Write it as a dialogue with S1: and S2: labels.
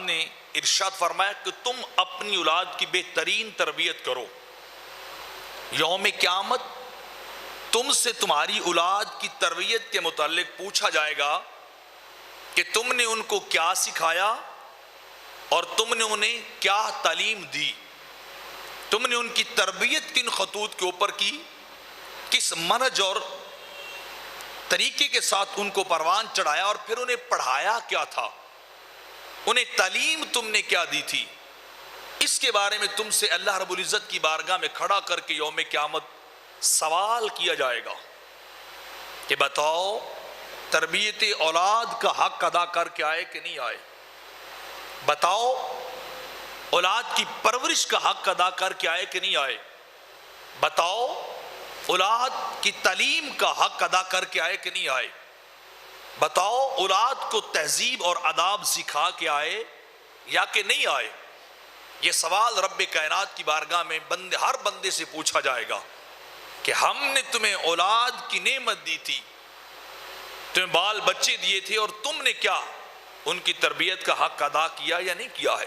S1: نے ارشاد فرمایا کہ تم اپنی اولاد کی بہترین تربیت کرو. یوم قیامت تم سے تمہاری اولاد کی تربیت کے متعلق پوچھا جائے گا کہ تم نے ان کو کیا سکھایا اور تم نے انہیں کیا تعلیم دی, تم نے ان کی تربیت کن خطوط کے اوپر کی, کس منہج اور طریقے کے ساتھ ان کو پروان چڑھایا, اور پھر انہیں پڑھایا کیا تھا, انہیں تعلیم تم نے کیا دی تھی. اس کے بارے میں تم سے اللہ رب العزت کی بارگاہ میں کھڑا کر کے یوم قیامت سوال کیا جائے گا کہ بتاؤ تربیت اولاد کا حق ادا کر کے آئے کہ نہیں آئے, بتاؤ اولاد کی پرورش کا حق ادا کر کے آئے کہ نہیں آئے, بتاؤ اولاد کی تعلیم کا حق ادا کر کے آئے کہ نہیں آئے, بتاؤ اولاد کو تہذیب اور آداب سکھا کے آئے یا کہ نہیں آئے. یہ سوال رب کائنات کی بارگاہ میں ہر بندے سے پوچھا جائے گا کہ ہم نے تمہیں اولاد کی نعمت دی تھی, تمہیں بال بچے دیے تھے, اور تم نے کیا ان کی تربیت کا حق ادا کیا یا نہیں کیا ہے.